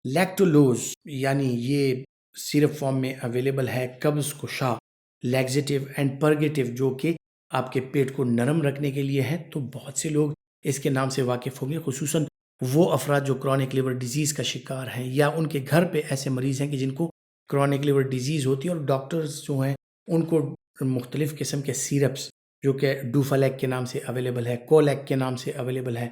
لیکٹولوز یعنی یہ syrup form میں اویلیبل ہے، قبض کشا، لیگزیٹو اینڈ پرگیٹو، جو کہ آپ کے پیٹ کو نرم رکھنے کے لیے ہے۔ تو بہت سے لوگ اس کے نام سے واقف ہوں گے، خصوصاً وہ افراد جو کرونک لیور ڈیزیز کا شکار ہیں یا ان کے گھر پہ ایسے مریض ہیں کہ جن کو کرونک لیور ڈیزیز ہوتی ہے، اور ڈاکٹرز جو ہیں ان کو مختلف قسم کے سیرپس جو کہ ڈوفالیک کے نام سے اویلیبل ہے، کولیک کے نام سے اویلیبل ہے،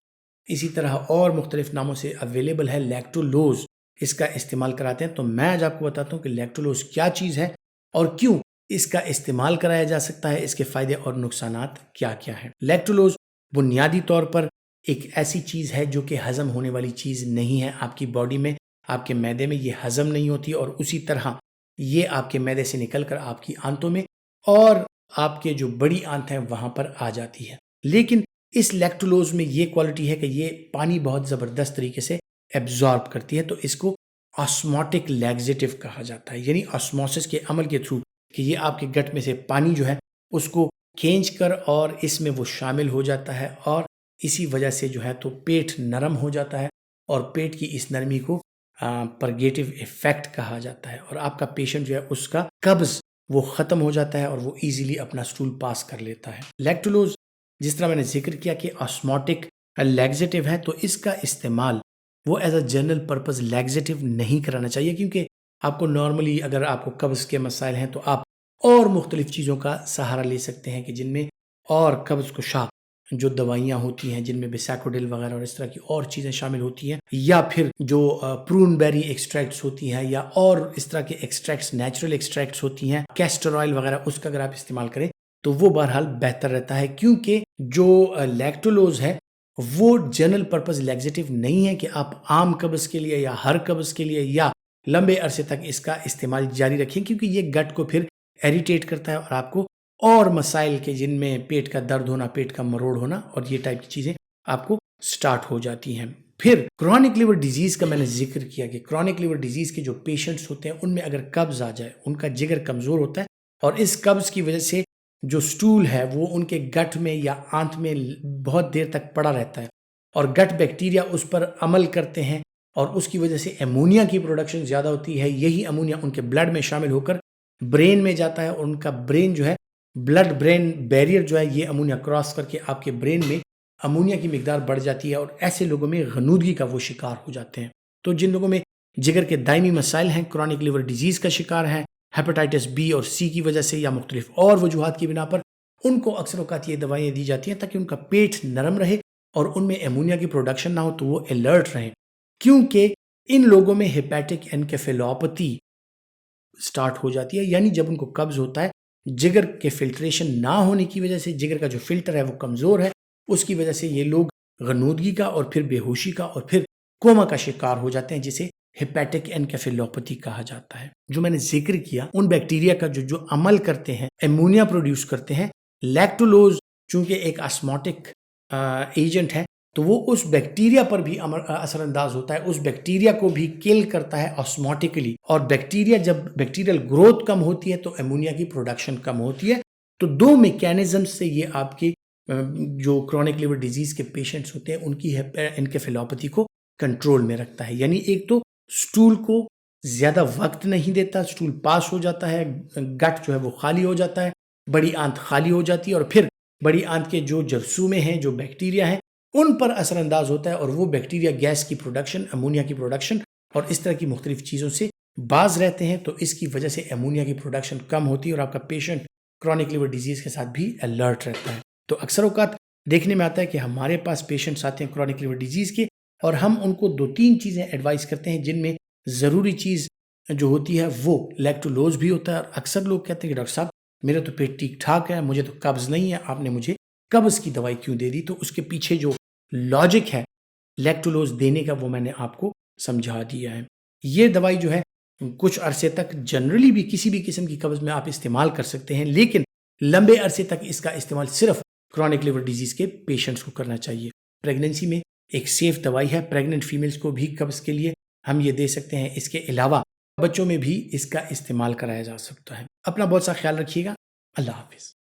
اسی طرح اور مختلف ناموں سے اویلیبل ہے، لیکٹولوز اس کا استعمال کراتے ہیں۔ تو میں آج آپ کو بتاتا ہوں کہ لیکٹولوز کیا چیز ہے اور کیوں اس کا استعمال کرایا جا سکتا ہے، اس کے فائدے اور نقصانات کیا کیا ہیں۔ لیکٹولوز بنیادی طور پر ایک ایسی چیز ہے جو کہ ہضم ہونے والی چیز نہیں ہے، آپ کی باڈی میں، آپ کے معدے میں یہ ہضم نہیں ہوتی، اور اسی طرح یہ آپ کے معدے سے نکل کر آپ کی آنتوں میں اور آپ کے جو بڑی آنت ہیں وہاں پر آ جاتی ہے۔ لیکن اس لیکٹولوز میں یہ کوالٹی ہے کہ یہ پانی بہت زبردست طریقے سے ایبزارب کرتی ہے، تو اس کو آسموٹک لیگزیٹو کہا جاتا ہے، یعنی آسموسس کے عمل کے تھرو کہ یہ آپ کے گٹ میں سے پانی جو ہے اس کو کھینچ کر اور اس میں وہ شامل ہو جاتا ہے، اور اسی وجہ سے جو ہے تو پیٹ نرم ہو جاتا ہے، اور پیٹ کی اس نرمی کو پرگیٹو ایفیکٹ کہا جاتا ہے، اور آپ کا پیشنٹ جو ہے اس کا قبض وہ ختم ہو جاتا ہے اور وہ ایزیلی اپنا سٹول پاس کر لیتا ہے۔ لیکٹولوز جس طرح میں نے ذکر کیا کہ آسموٹک لیگزیٹو ہے، تو اس کا استعمال وہ ایز اے جنرل پرپز لیگزیٹو نہیں کرانا چاہیے، کیونکہ آپ کو نارملی اگر آپ کو قبض کے مسائل ہیں تو آپ اور مختلف چیزوں کا سہارا لے سکتے ہیں کہ جن میں اور قبض کشا جو دوائیاں ہوتی ہیں، جن میں بیساکوڈل وغیرہ اور اس طرح کی اور چیزیں شامل ہوتی ہیں، یا پھر جو پرون بیری ایکسٹریکٹس ہوتی ہیں، یا اور اس طرح کے ایکسٹریکٹس، نیچرل ایکسٹریکٹس ہوتی ہیں، کیسٹر آئل وغیرہ، اس کا اگر آپ استعمال کریں تو وہ بہرحال بہتر رہتا ہے، کیونکہ جو لیکٹولوز ہے وہ جنرل پرپز لیگزیٹو نہیں ہے کہ آپ عام قبض کے لیے یا ہر قبض کے لیے یا لمبے عرصے تک اس کا استعمال جاری رکھیں، کیونکہ یہ گٹ کو پھر ایریٹیٹ کرتا ہے اور آپ کو اور مسائل کے جن میں پیٹ کا درد ہونا، پیٹ کا مروڑ ہونا اور یہ ٹائپ کی چیزیں آپ کو سٹارٹ ہو جاتی ہیں۔ پھر کرونک لیور ڈیزیز کا میں نے ذکر کیا کہ کرونک لیور ڈیزیز کے جو پیشنٹس ہوتے ہیں ان میں اگر قبض آ جائے، ان کا جگر کمزور ہوتا ہے، اور اس قبض کی وجہ سے جو سٹول ہے وہ ان کے گٹ میں یا آنت میں بہت دیر تک پڑا رہتا ہے، اور گٹ بیکٹیریا اس پر عمل کرتے ہیں، اور اس کی وجہ سے امونیا کی پروڈکشن زیادہ ہوتی ہے۔ یہی امونیا ان کے بلڈ میں شامل ہو کر برین میں جاتا ہے، اور ان کا برین جو ہے، بلڈ برین بیریئر جو ہے، یہ امونیا کراس کر کے آپ کے برین میں امونیا کی مقدار بڑھ جاتی ہے، اور ایسے لوگوں میں غنودگی کا وہ شکار ہو جاتے ہیں۔ تو جن لوگوں میں جگر کے دائمی مسائل ہیں، کرونک لیور ڈیزیز کا شکار ہیں، ہیپاٹائٹس بی اور سی کی وجہ سے یا مختلف اور وجوہات کی بنا پر، ان کو اکثر اوقات یہ دوائیں دی جاتی ہیں تاکہ ان کا پیٹ نرم رہے اور ان میں امونیا کی پروڈکشن نہ ہو، تو وہ الرٹ رہیں، کیونکہ ان لوگوں میں ہیپیٹک انکیفیلوپیتھی سٹارٹ ہو جاتی ہے، یعنی جب ان کو قبض ہوتا ہے، جگر کے فلٹریشن نہ ہونے کی وجہ سے، جگر کا جو فلٹر ہے وہ کمزور ہے، اس کی وجہ سے یہ لوگ غنودگی کا اور پھر بے ہوشی کا اور پھر کوما کا شکار ہو جاتے ہیں، جسے ہیپیٹک انکیفیلوپیتھی کہا جاتا ہے۔ جو میں نے ذکر کیا ان بیکٹیریا کا جو عمل کرتے ہیں، امونیا پروڈیوس کرتے ہیں، لیکٹولوز چونکہ ایک آسموٹک ایجنٹ ہے تو وہ اس بیکٹیریا پر بھی اثر انداز ہوتا ہے، اس بیکٹیریا کو بھی کل کرتا ہے آسموٹیکلی، اور بیکٹیریا جب بیکٹیریل گروتھ کم ہوتی ہے تو امونیا کی پروڈکشن کم ہوتی ہے۔ تو دو میکینزم سے یہ آپ کی جو کرونک لیور ڈیزیز کے پیشنٹس ہوتے ہیں ان کی انکیفیلوپیتھی کو کنٹرول میں رکھتا ہے، یعنی ایک تو سٹول کو زیادہ وقت نہیں دیتا، سٹول پاس ہو جاتا ہے، گٹ جو ہے وہ خالی ہو جاتا ہے، بڑی آنت خالی ہو جاتی ہے، اور پھر بڑی آنت کے جو جرثومے ہیں، جو بیکٹیریا ہیں، ان پر اثر انداز ہوتا ہے، اور وہ بیکٹیریا گیس کی پروڈکشن، امونیا کی پروڈکشن اور اس طرح کی مختلف چیزوں سے باز رہتے ہیں، تو اس کی وجہ سے امونیا کی پروڈکشن کم ہوتی ہے اور آپ کا پیشنٹ کرونک لیور ڈیزیز کے ساتھ بھی الرٹ رہتا ہے۔ تو اکثر اوقات دیکھنے میں آتا ہے کہ ہمارے پاس پیشنٹس آتے ہیں کرونک لیور ڈیزیز کے، اور ہم ان کو 2-3 چیزیں ایڈوائز کرتے ہیں، جن میں ضروری چیز جو ہوتی ہے وہ لیکٹولوز بھی ہوتا ہے، اور اکثر لوگ کہتے ہیں کہ ڈاکٹر صاحب میرا تو پیٹ ٹھیک ٹھاک ہے، مجھے تو قبض نہیں ہے، آپ نے مجھے قبض کی دوائی کیوں دے دی؟ تو اس کے پیچھے جو لاجک ہے لیکٹولوز دینے کا وہ میں نے آپ کو سمجھا دیا ہے۔ یہ دوائی جو ہے کچھ عرصے تک جنرلی بھی کسی بھی قسم کی قبض میں آپ استعمال کر سکتے ہیں، لیکن لمبے عرصے تک اس کا استعمال صرف کرونک لیور ڈیزیز کے پیشنٹس کو کرنا چاہیے۔ پریگننسی میں ایک سیف دوائی ہے، پریگننٹ فیمیلز کو بھی قبض کے لیے ہم یہ دے سکتے ہیں، اس کے علاوہ بچوں میں بھی اس کا استعمال کرایا جا سکتا ہے۔ اپنا بہت سا خیال رکھیے گا، اللہ حافظ۔